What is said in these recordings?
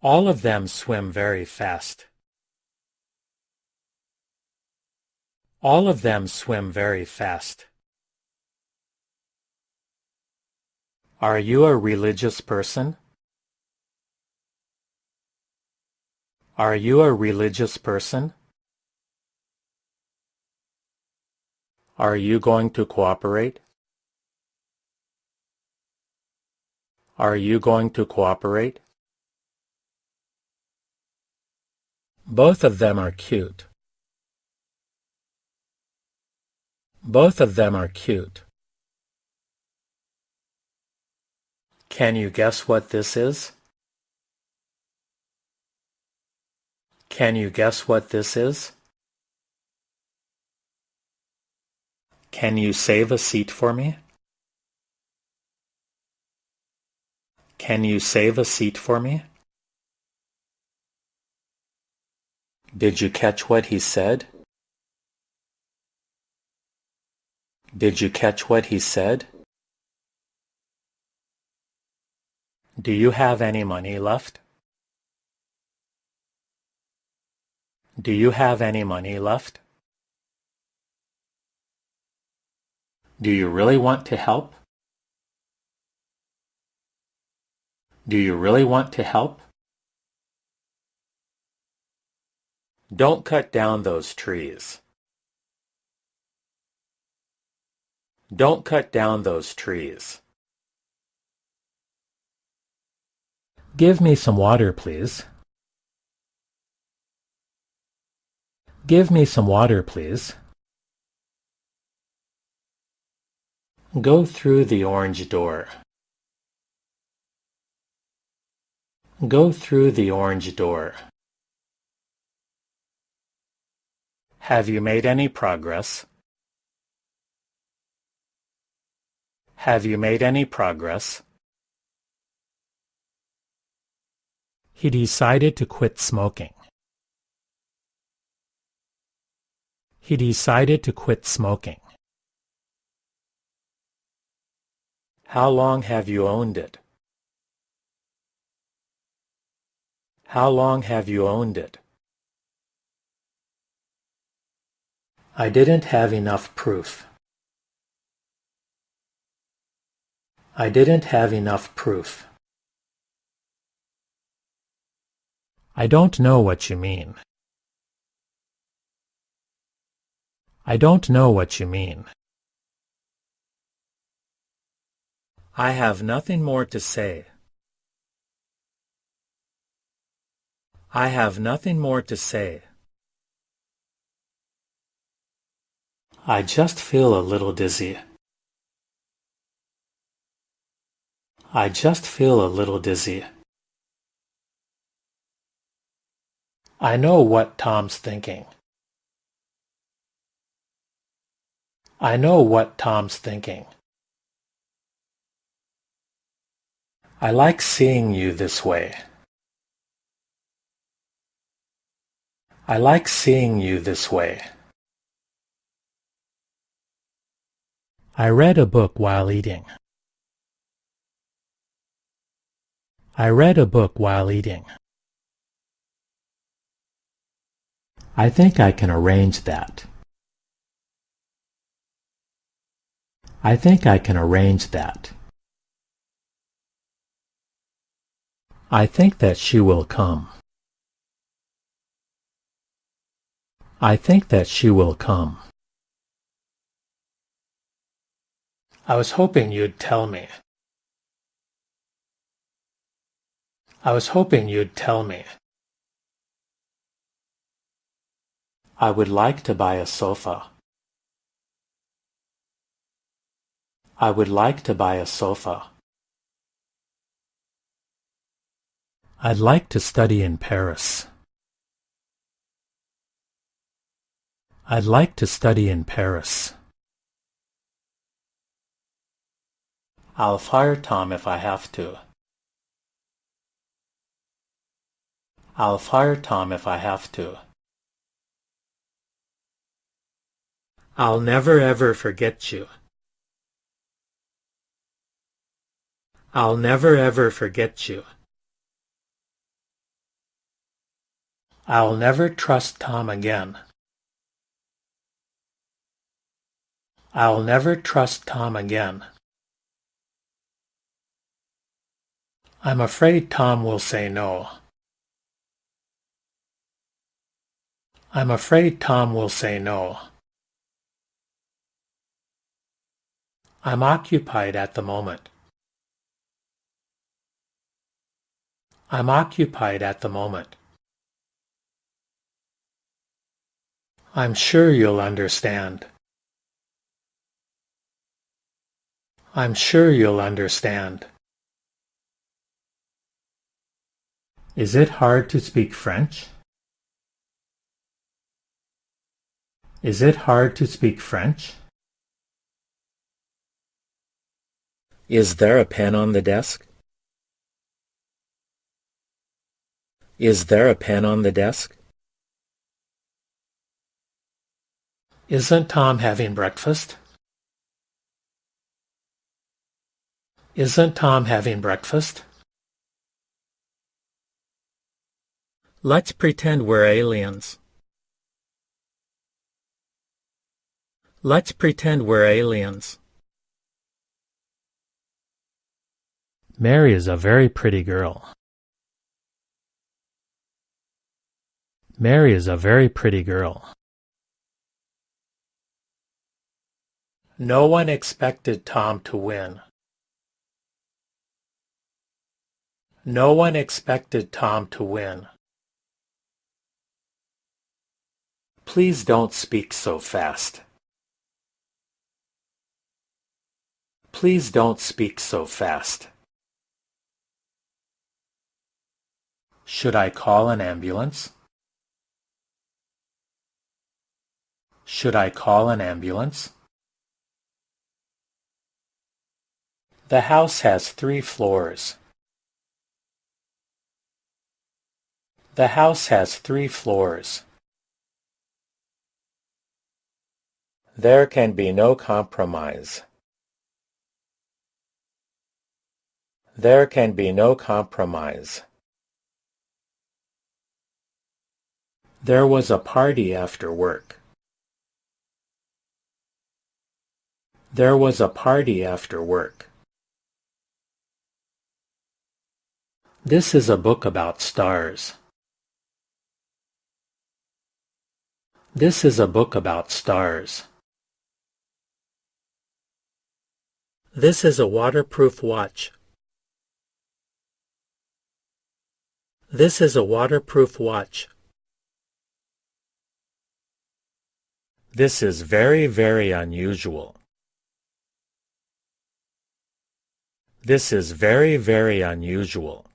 All of them swim very fast. All of them swim very fast. Are you a religious person? Are you a religious person? Are you going to cooperate? Are you going to cooperate? Both of them are cute. Both of them are cute. Can you guess what this is? Can you guess what this is? Can you save a seat for me? Can you save a seat for me? Did you catch what he said? Did you catch what he said? Do you have any money left? Do you have any money left? Do you really want to help? Do you really want to help? Don't cut down those trees. Don't cut down those trees. Give me some water, please. Give me some water, please. Go through the orange door. Go through the orange door. Have you made any progress? Have you made any progress? He decided to quit smoking. He decided to quit smoking. How long have you owned it? How long have you owned it? I didn't have enough proof. I didn't have enough proof. I don't know what you mean. I don't know what you mean. I have nothing more to say. I have nothing more to say. I just feel a little dizzy. I just feel a little dizzy. I know what Tom's thinking. I know what Tom's thinking. I like seeing you this way. I like seeing you this way. I read a book while eating. I read a book while eating. I think I can arrange that. I think I can arrange that. I think that she will come. I think that she will come. I was hoping you'd tell me. I was hoping you'd tell me. I would like to buy a sofa. I would like to buy a sofa. I'd like to study in Paris. I'd like to study in Paris. I'll fire Tom if I have to. I'll fire Tom if I have to. I'll never ever forget you. I'll never ever forget you. I'll never trust Tom again. I'll never trust Tom again. I'm afraid Tom will say no. I'm afraid Tom will say no. I'm occupied at the moment. I'm occupied at the moment. I'm sure you'll understand. I'm sure you'll understand. Is it hard to speak French? Is it hard to speak French? Is there a pen on the desk? Is there a pen on the desk? Isn't Tom having breakfast? Isn't Tom having breakfast? Let's pretend we're aliens. Let's pretend we're aliens. Mary is a very pretty girl. Mary is a very pretty girl. No one expected Tom to win. No one expected Tom to win. Please don't speak so fast. Please don't speak so fast. Should I call an ambulance? Should I call an ambulance? The house has 3 floors. The house has 3 floors. There can be no compromise. There can be no compromise. There was a party after work. There was a party after work. This is a book about stars. This is a book about stars. This is a waterproof watch. This is a waterproof watch. This is very, very unusual. This is very, very unusual.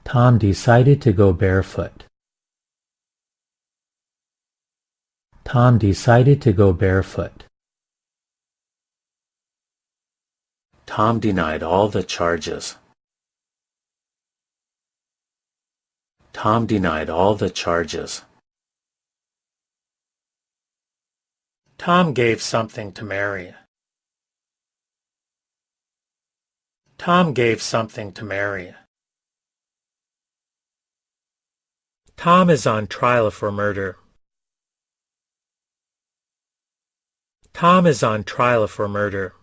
Tom decided to go barefoot. Tom decided to go barefoot. Tom denied all the charges. Tom denied all the charges. Tom gave something to Mary. Tom gave something to Mary. Tom is on trial for murder. Tom is on trial for murder.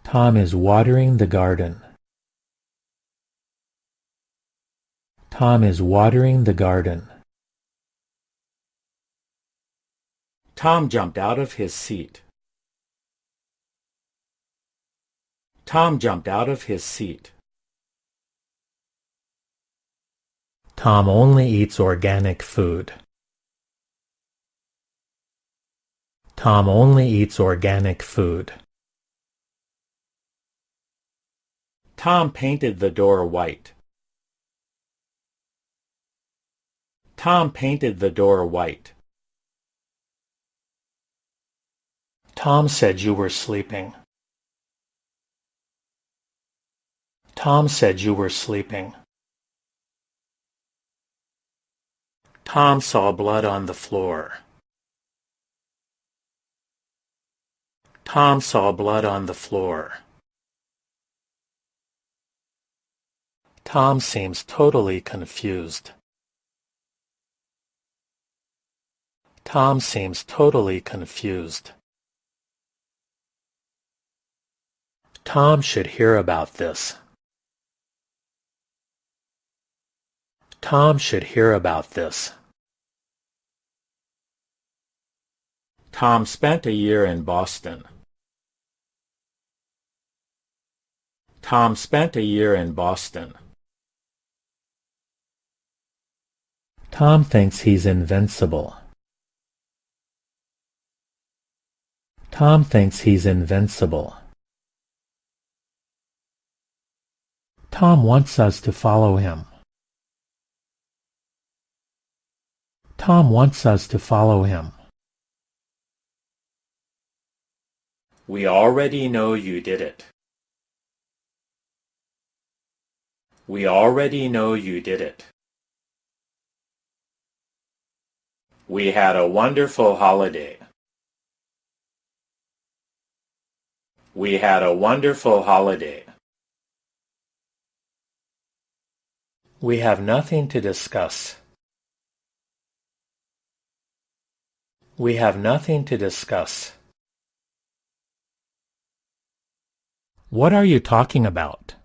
Tom is watering the garden. Tom is watering the garden. Tom jumped out of his seat. Tom jumped out of his seat. Tom only eats organic food. Tom only eats organic food. Tom painted the door white. Tom painted the door white. Tom said you were sleeping. Tom said you were sleeping. Tom saw blood on the floor. Tom saw blood on the floor. Tom seems totally confused. Tom seems totally confused. Tom should hear about this. Tom should hear about this. Tom spent a year in Boston. Tom spent a year in Boston. Tom thinks he's invincible. Tom thinks he's invincible. Tom wants us to follow him. Tom wants us to follow him. We already know you did it. We already know you did it. We had a wonderful holiday. We had a wonderful holiday. We have nothing to discuss. We have nothing to discuss. What are you talking about?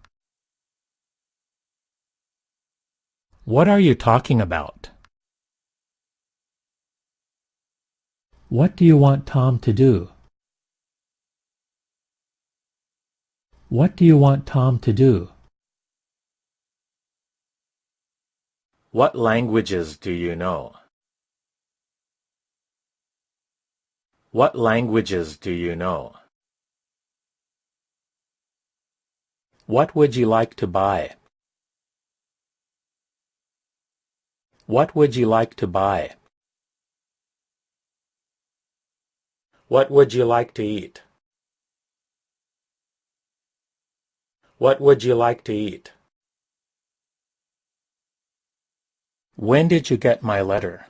What are you talking about? What do you want Tom to do? What do you want Tom to do? What languages do you know? What languages do you know? What would you like to buy? What would you like to buy? What would you like to eat? What would you like to eat? When did you get my letter?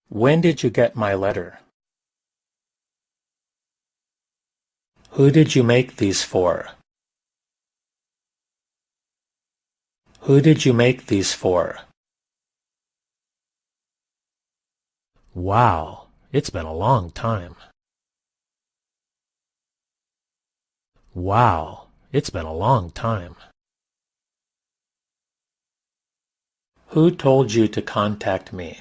When did you get my letter? Who did you make these for? Who did you make these for? Wow, it's been a long time. Wow, it's been a long time. Who told you to contact me?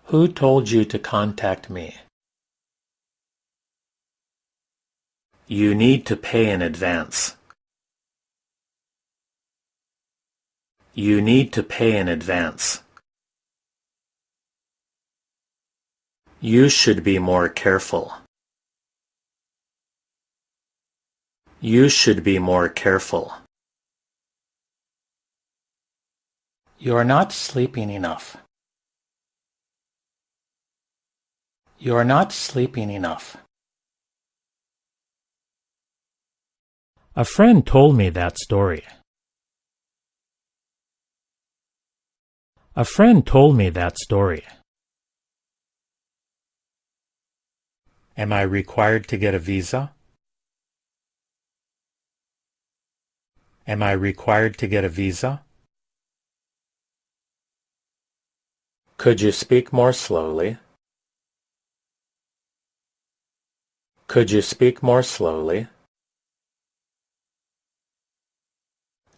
Who told you to contact me? You need to pay in advance. You need to pay in advance. You should be more careful. You should be more careful. You're not sleeping enough. You're not sleeping enough. A friend told me that story. A friend told me that story. Am I required to get a visa? Am I required to get a visa? Could you speak more slowly? Could you speak more slowly?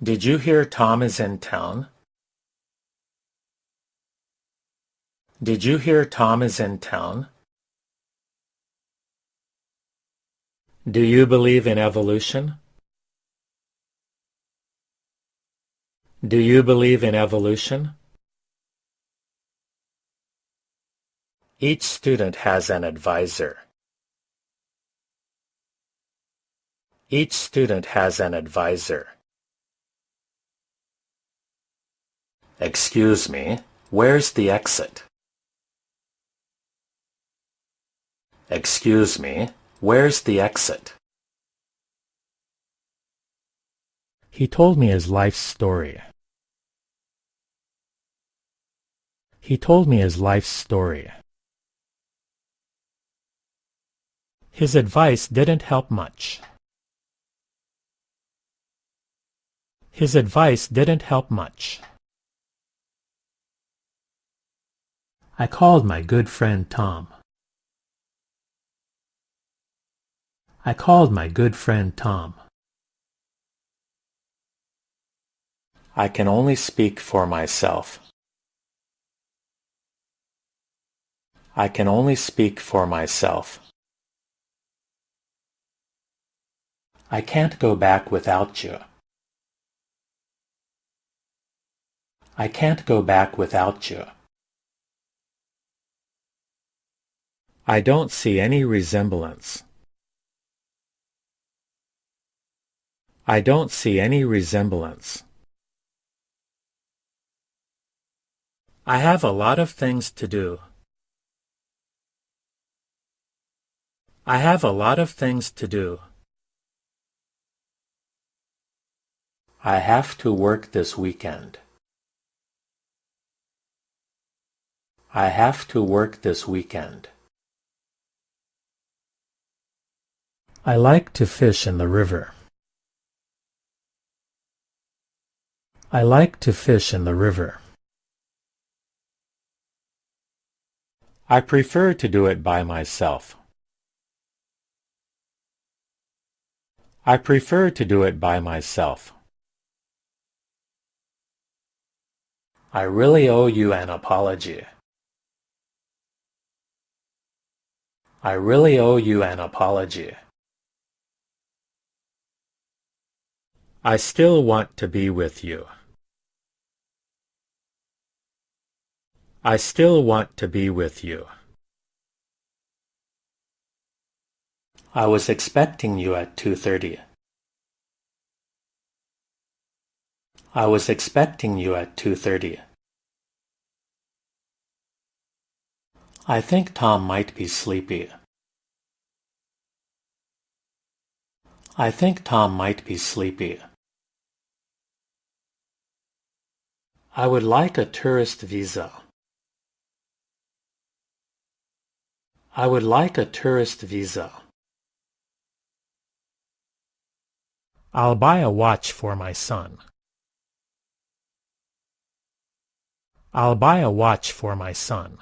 Did you hear Tom is in town? Did you hear Tom is in town? Do you believe in evolution? Do you believe in evolution? Each student has an advisor. Each student has an advisor. Excuse me, where's the exit? Excuse me, where's the exit? He told me his life's story. He told me his life's story. His advice didn't help much. His advice didn't help much. I called my good friend Tom. I called my good friend Tom. I can only speak for myself. I can only speak for myself. I can't go back without you. I can't go back without you. I don't see any resemblance. I don't see any resemblance. I have a lot of things to do. I have a lot of things to do. I have to work this weekend. I have to work this weekend. I like to fish in the river. I like to fish in the river. I prefer to do it by myself. I prefer to do it by myself. I really owe you an apology. I really owe you an apology. I still want to be with you. I still want to be with you. I was expecting you at 2:30. I was expecting you at 2:30. I think Tom might be sleepy. I think Tom might be sleepy. I would like a tourist visa. I would like a tourist visa. I'll buy a watch for my son. I'll buy a watch for my son.